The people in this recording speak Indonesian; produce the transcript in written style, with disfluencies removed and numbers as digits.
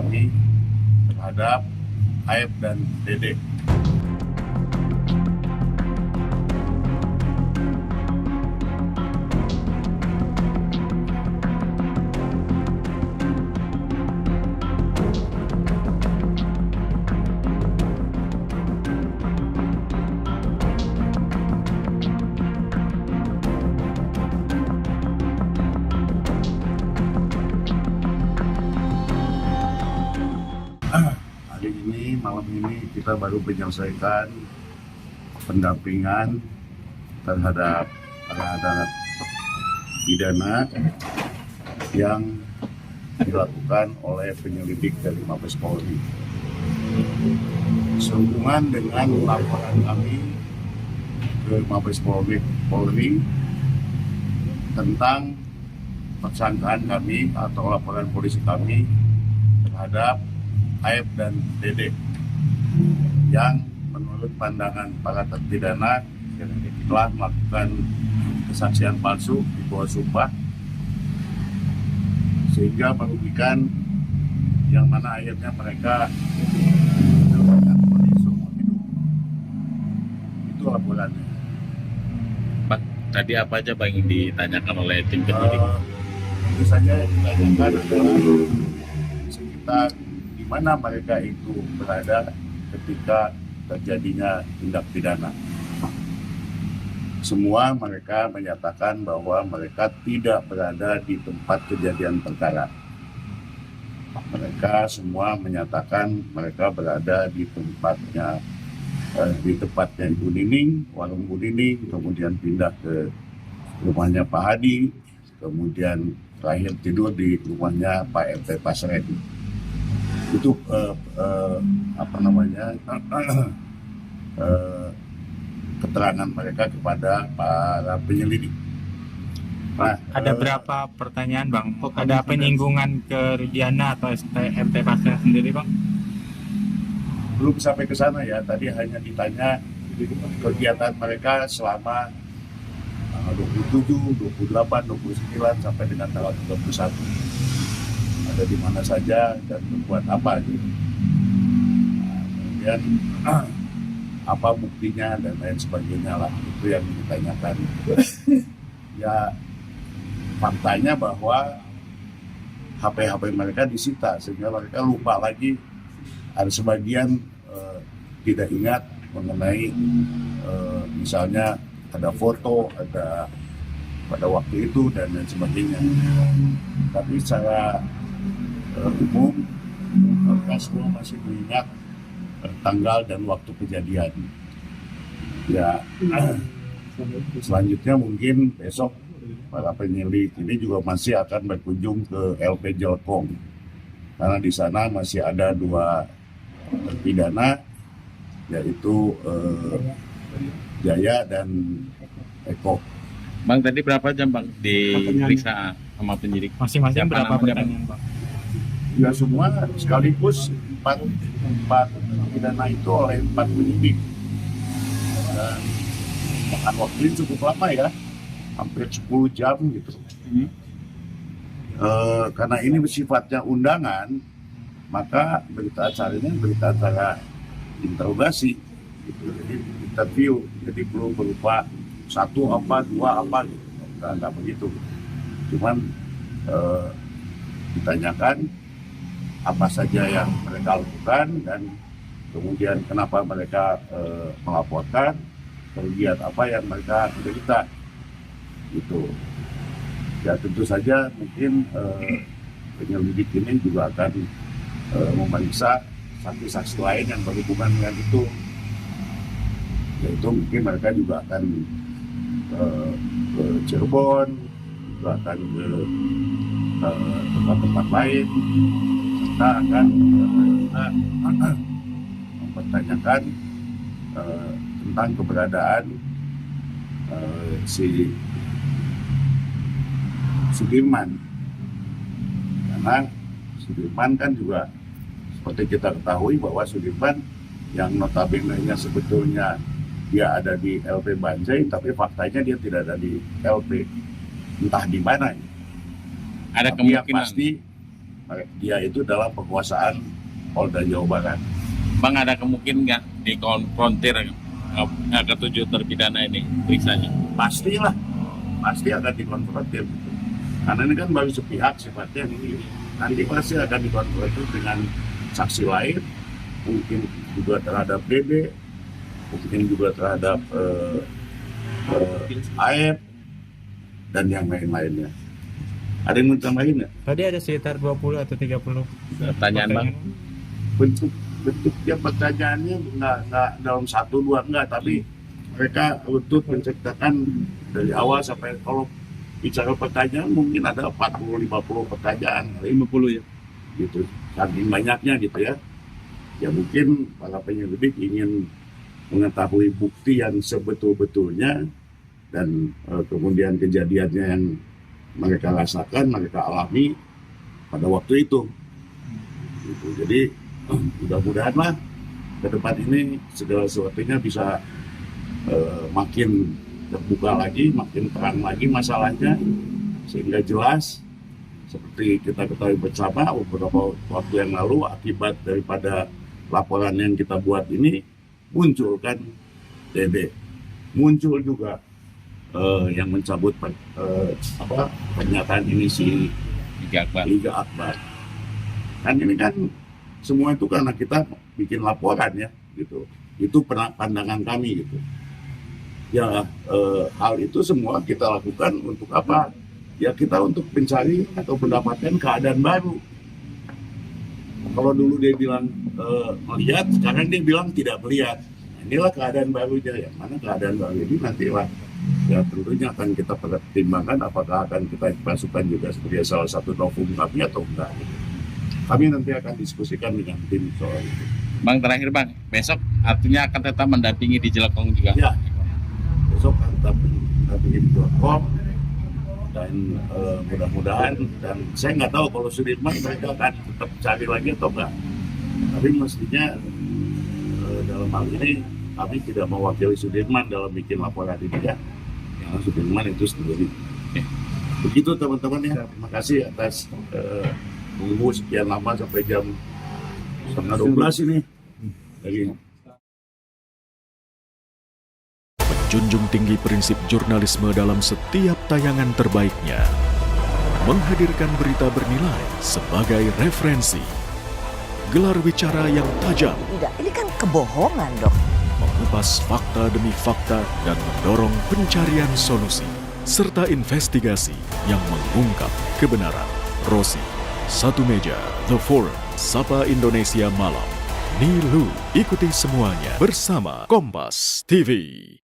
kami terhadap Aep dan Dede. Malam ini kita baru menyelesaikan pendampingan terhadap para pidana yang dilakukan oleh penyelidik dari Mabes Polri. Sehubungan dengan laporan kami ke Mabes Polri tentang persangkaan kami atau laporan polisi kami terhadap Aep dan Dede yang menurut pandangan para terpidana telah melakukan kesaksian palsu di bawah sumpah sehingga merugikan yang mana akhirnya mereka mendapatkan vonis seumur hidup. Itu laporannya. Pak, tadi apa aja Bang yang ditanyakan oleh tim penyidik? Tentu saja yang ditanyakan adalah sekitar di mana mereka itu berada ketika terjadinya tindak pidana. Semua mereka menyatakan bahwa mereka tidak berada di tempat kejadian perkara. Mereka semua menyatakan mereka berada di tempatnya Ibu Nining, warung Bu Nining, kemudian pindah ke rumahnya Pak Hadi, kemudian terakhir tidur di rumahnya Pak RT Pasren. Itu keterangan mereka kepada para penyelidik. Nah, ada berapa pertanyaan Bang? Ada penyinggungan ke Rudiana atau RT Pasren sendiri Bang? Belum sampai ke sana ya, tadi hanya ditanya kegiatan mereka selama 27, 28, 29 sampai dengan tanggal 31. Ada di mana saja dan berbuat apa gitu. Kemudian apa buktinya dan lain sebagainya lah, itu yang ditanyakan. Ya faktanya bahwa HP mereka disita sehingga mereka lupa lagi, ada sebagian tidak ingat mengenai misalnya ada foto, ada pada waktu itu dan lain sebagainya. Tapi secara umum mereka semua masih mengingat tanggal dan waktu kejadian. Ya, selanjutnya mungkin besok para penyelidik ini juga masih akan berkunjung ke LP Jelkong karena di sana masih ada 2 terpidana yaitu Jaya dan Eko. Bang, tadi berapa jam Bang diperiksa sama penyidik? Masing-masing berapa pertanyaan Bang? Ya semua sekaligus 4 pidana itu oleh 4 penyidik dan makan waktu cukup lama ya, hampir 10 jam gitu. Karena ini sifatnya undangan, maka berita acaranya berita acara interogasi gitu. Jadi interview, jadi belum berupa 1 apa 2 apa gitu, nggak begitu. Cuman ditanyakan apa saja yang mereka lakukan dan kemudian kenapa mereka melaporkan, kerugian apa yang mereka derita gitu. Ya tentu saja mungkin penyelidik ini juga akan memeriksa saksi-saksi lain yang berhubungan dengan itu, yaitu mungkin mereka juga akan ke Cirebon, juga akan ke tempat-tempat lain. Kita akan mempertanyakan tentang keberadaan si Sudirman, karena Sudirman kan juga seperti kita ketahui bahwa Sudirman yang notabene-nya sebetulnya dia ada di LP Banjai, tapi faktanya dia tidak ada di LP, entah di mana. Ada tapi yang kemungkinan pasti dia itu dalam penguasaan Polda Jawa Barat. Bang, ada kemungkinan nggak dikonfrontir ketujuh terpidana ini periksanya? Pastilah, pasti akan dikonfrontir. Karena ini kan baru sepihak sifatnya, nanti pasti akan dikonfrontir dengan saksi lain, mungkin juga terhadap BB, mungkin juga terhadap AF, dan yang lain-lainnya. Ada yang mau tambahin nggak? Tadi ada sekitar 20 atau 30 Pertanyaan Bang. Bentuknya pertanyaannya nggak dalam 1-2 enggak, tapi mereka untuk menceritakan dari awal sampai, kalau bicara pertanyaan mungkin ada 40-50 pertanyaan, 50 ya, gitu, saking banyaknya gitu ya. Ya mungkin para penyelidik ingin mengetahui bukti yang sebetul-betulnya dan kemudian kejadiannya yang mereka rasakan, mereka alami pada waktu itu. Gitu. Jadi mudah-mudahan ke depan ini segala sesuatunya bisa makin terbuka lagi, makin terang lagi masalahnya, sehingga jelas. Seperti kita ketahui bersama beberapa waktu yang lalu, akibat daripada laporan yang kita buat ini, muncul kan DD, muncul juga yang mencabut pernyataan ini si Liga Akbar. Kan ini kan semua itu karena kita bikin laporan ya, gitu. Itu pandangan kami gitu. Ya hal itu semua kita lakukan untuk apa? Ya kita untuk mencari atau mendapatkan keadaan baru. Kalau dulu dia bilang melihat, sekarang dia bilang tidak melihat. Nah, inilah keadaan barunya. Yang mana keadaan baru ini nantilah ya tentunya akan kita pertimbangkan apakah akan kita masukkan juga sebagai salah satu novum kami atau enggak. Kami nanti akan diskusikan dengan tim soal itu. Bang, terakhir Bang, besok artinya akan tetap mendampingi di Jelekong juga? Ya, besok akan tetap mendampingi di Jelekong, dan mudah-mudahan, dan saya nggak tahu kalau Sudirman mereka akan tetap cari lagi atau enggak. Tapi mestinya dalam hal ini kami tidak mewakili Sudirman dalam bikin laporan ini ya. Yang Sudirman itu sendiri. Begitu teman-teman ya. Terima kasih atas menunggu sekian lama sampai jam 11:30 ini. Lagi. Menjunjung tinggi prinsip jurnalisme dalam setiap tayangan terbaiknya. Menghadirkan berita bernilai sebagai referensi. Gelar bicara yang tajam. Tidak, ini kan kebohongan dong. Mengupas fakta demi fakta dan mendorong pencarian solusi. Serta investigasi yang mengungkap kebenaran. Rosi, Satu Meja, The Forum, Sapa Indonesia Malam. Nilu, ikuti semuanya bersama Kompas TV.